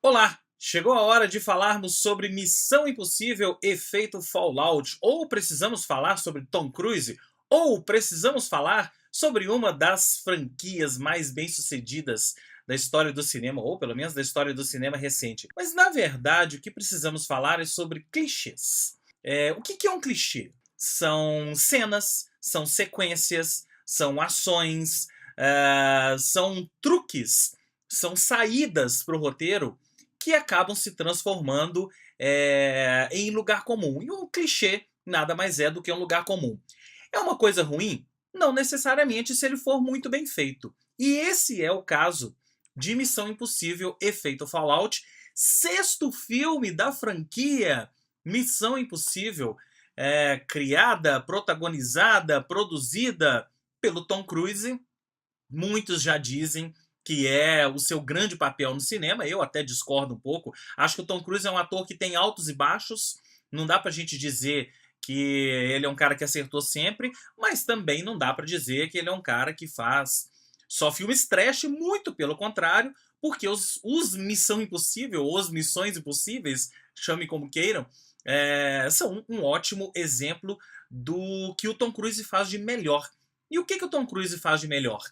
Olá! Chegou a hora de falarmos sobre Missão Impossível Efeito Fallout, ou precisamos falar sobre Tom Cruise, ou precisamos falar sobre uma das franquias mais bem-sucedidas da história do cinema, ou pelo menos da história do cinema recente. Mas na verdade o que precisamos falar é sobre clichês. O que é um clichê? São cenas, são sequências, são ações, são truques, são saídas para o roteiro que acabam se transformando em lugar comum. E um clichê nada mais é do que um lugar comum. É uma coisa ruim? Não necessariamente se ele for muito bem feito. E esse é o caso de Missão Impossível Efeito Fallout, sexto filme da franquia Missão Impossível, criada, protagonizada, produzida pelo Tom Cruise. Muitos já dizem que é o seu grande papel no cinema. Eu até discordo um pouco. Acho que o Tom Cruise é um ator que tem altos e baixos. Não dá pra gente dizer que ele é um cara que acertou sempre, mas também não dá pra dizer que ele é um cara que faz só filmes trash, muito pelo contrário, porque os Missão Impossível, ou os Missões Impossíveis, chame como queiram, são um ótimo exemplo do que o Tom Cruise faz de melhor. E o que o Tom Cruise faz de melhor?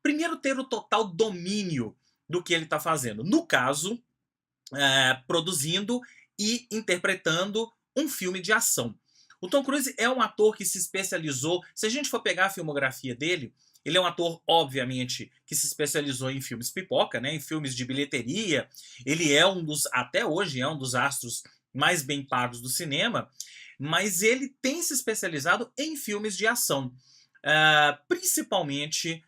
Primeiro, ter o total domínio do que ele está fazendo. No caso, produzindo e interpretando um filme de ação. O Tom Cruise é um ator que se especializou. Se a gente for pegar a filmografia dele, ele é um ator, obviamente, que se especializou em filmes pipoca, né, em filmes de bilheteria. Ele é até hoje, é um dos astros mais bem pagos do cinema, mas ele tem se especializado em filmes de ação. Principalmente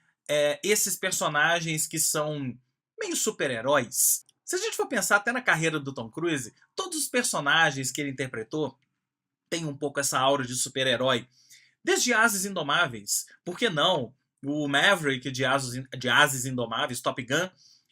esses personagens que são meio super-heróis. Se a gente for pensar até na carreira do Tom Cruise, todos os personagens que ele interpretou têm um pouco essa aura de super-herói. Desde Ases Indomáveis, por que não? O Maverick de Ases Indomáveis, Top Gun,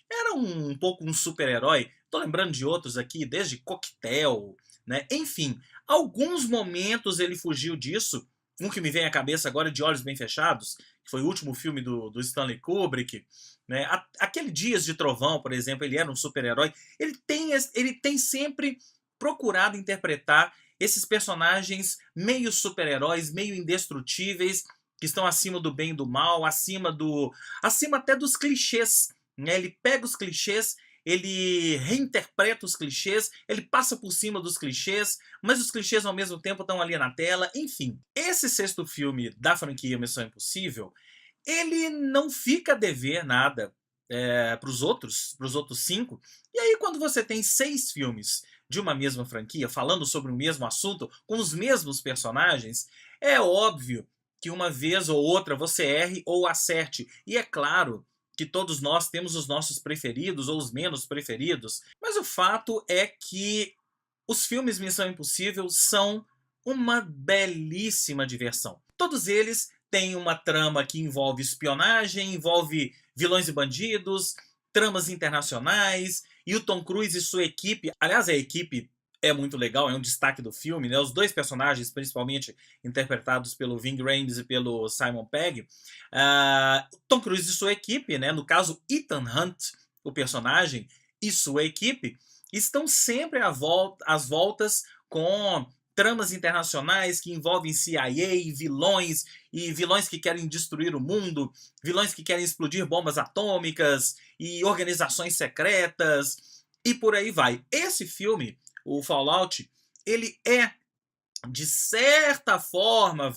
era um pouco um super-herói. Tô lembrando de outros aqui, desde Coquetel, né? Enfim, alguns momentos ele fugiu disso. Um que me vem à cabeça agora é De Olhos Bem Fechados, que foi o último filme do Stanley Kubrick. Né? Aquele Dias de Trovão, por exemplo, ele era um super-herói. Ele tem sempre procurado interpretar esses personagens meio super-heróis, meio indestrutíveis, que estão acima do bem e do mal, acima até dos clichês. Né? Ele pega os clichês, ele reinterpreta os clichês, ele passa por cima dos clichês, mas os clichês ao mesmo tempo estão ali na tela. Enfim, esse sexto filme da franquia Missão Impossível, ele não fica a dever nada para os outros 5. E aí, quando você tem 6 filmes de uma mesma franquia, falando sobre o mesmo assunto, com os mesmos personagens, é óbvio que uma vez ou outra você erre ou acerte. E é claro que todos nós temos os nossos preferidos ou os menos preferidos, mas o fato é que os filmes Missão Impossível são uma belíssima diversão. Todos eles têm uma trama que envolve espionagem, envolve vilões e bandidos, tramas internacionais, e o Tom Cruise e sua equipe, aliás, a equipe é muito legal, é um destaque do filme, né? Os dois personagens, principalmente interpretados pelo Ving Rhames e pelo Simon Pegg, Tom Cruise e sua equipe, né? No caso Ethan Hunt, o personagem, e sua equipe, estão sempre às voltas com tramas internacionais que envolvem CIA, vilões, e vilões que querem destruir o mundo, vilões que querem explodir bombas atômicas, e organizações secretas, e por aí vai. Esse filme, o Fallout, ele é, de certa forma,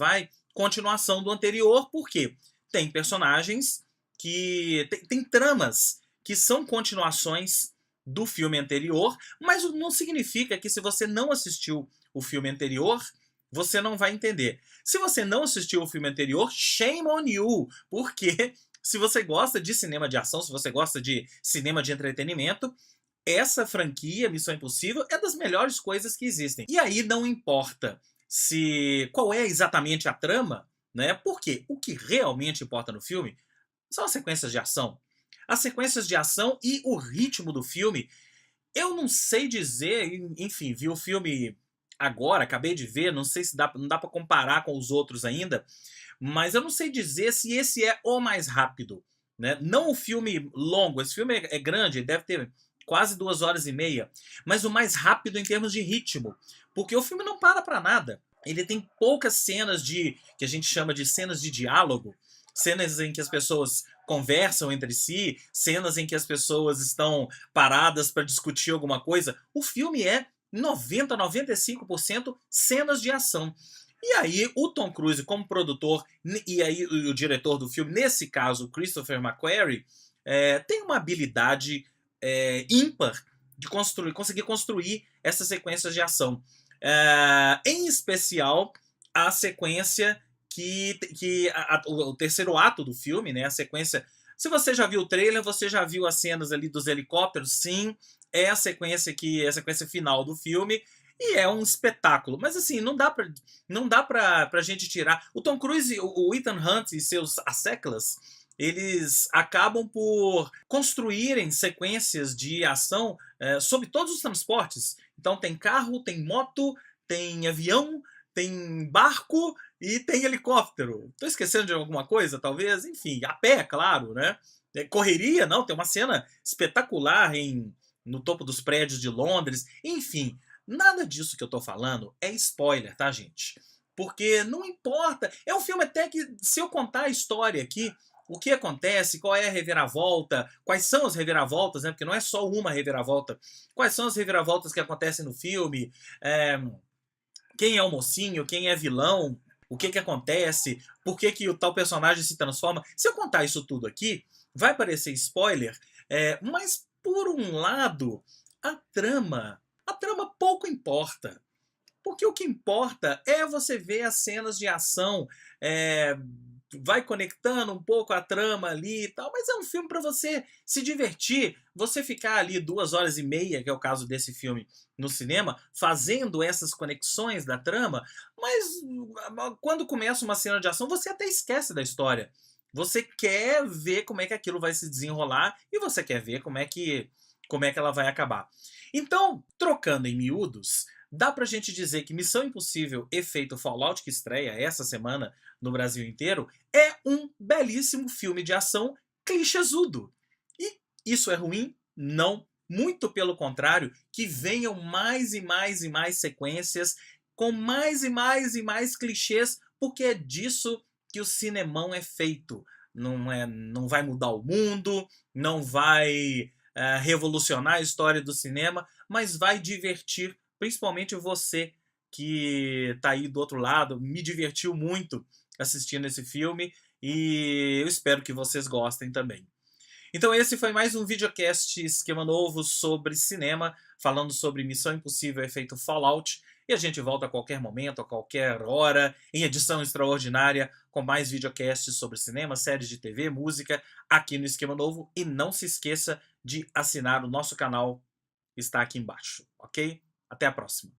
continuação do anterior, porque tem personagens que... tem tramas que são continuações do filme anterior, mas não significa que se você não assistiu o filme anterior, você não vai entender. Se você não assistiu o filme anterior, shame on you, porque se você gosta de cinema de ação, se você gosta de cinema de entretenimento, essa franquia, Missão Impossível, é das melhores coisas que existem. E aí não importa qual é exatamente a trama, né? Porque o que realmente importa no filme são as sequências de ação. As sequências de ação e o ritmo do filme. Eu não sei dizer, enfim, vi o filme agora, acabei de ver, não sei se não dá para comparar com os outros ainda, mas eu não sei dizer se esse é o mais rápido. Né? Não o filme longo, esse filme é grande, deve ter quase 2 horas e meia, mas o mais rápido em termos de ritmo, porque o filme não para nada. Ele tem poucas cenas que a gente chama de cenas de diálogo, cenas em que as pessoas conversam entre si, cenas em que as pessoas estão paradas para discutir alguma coisa. O filme é 95% cenas de ação. E aí o Tom Cruise como produtor e aí o diretor do filme, nesse caso o Christopher McQuarrie, tem uma habilidade ímpar de conseguir construir essas sequências de ação. Em especial a sequência o terceiro ato do filme, né? A sequência. Se você já viu o trailer, você já viu as cenas ali dos helicópteros, sim, é a sequência final do filme e é um espetáculo. Mas assim, não dá pra gente tirar. O Tom Cruise, o Ethan Hunt e seus asseclas, eles acabam por construírem sequências de ação sobre todos os transportes. Então tem carro, tem moto, tem avião, tem barco e tem helicóptero. Tô esquecendo de alguma coisa, talvez? Enfim, a pé, claro, né? Correria, não, tem uma cena espetacular no topo dos prédios de Londres. Enfim, nada disso que eu tô falando é spoiler, tá, gente? Porque não importa. É um filme até que, se eu contar a história aqui, o que acontece, qual é a reviravolta, quais são as reviravoltas, né? Porque não é só uma reviravolta. Quais são as reviravoltas que acontecem no filme? Quem é o mocinho, quem é vilão, o que acontece, por que o tal personagem se transforma. Se eu contar isso tudo aqui, vai parecer spoiler, mas por um lado, a trama pouco importa. Porque o que importa é você ver as cenas de ação, vai conectando um pouco a trama ali e tal, mas é um filme para você se divertir, você ficar ali 2 horas e meia, que é o caso desse filme, no cinema, fazendo essas conexões da trama, mas quando começa uma cena de ação, você até esquece da história. Você quer ver como é que aquilo vai se desenrolar e você quer ver como é que ela vai acabar. Então, trocando em miúdos, dá pra gente dizer que Missão Impossível Efeito Fallout, que estreia essa semana no Brasil inteiro, é um belíssimo filme de ação clichêsudo. E isso é ruim? Não. Muito pelo contrário, que venham mais e mais e mais sequências com mais e mais e mais clichês, porque é disso que o cinemão é feito. Não vai mudar o mundo, não vai revolucionar a história do cinema, mas vai divertir principalmente você que tá aí do outro lado. Me divertiu muito assistindo esse filme e eu espero que vocês gostem também. Então esse foi mais um videocast Esquema Novo sobre cinema, falando sobre Missão Impossível Efeito Fallout. E a gente volta a qualquer momento, a qualquer hora, em edição extraordinária, com mais videocasts sobre cinema, séries de TV, música, aqui no Esquema Novo. E não se esqueça de assinar o nosso canal, está aqui embaixo, ok? Até a próxima.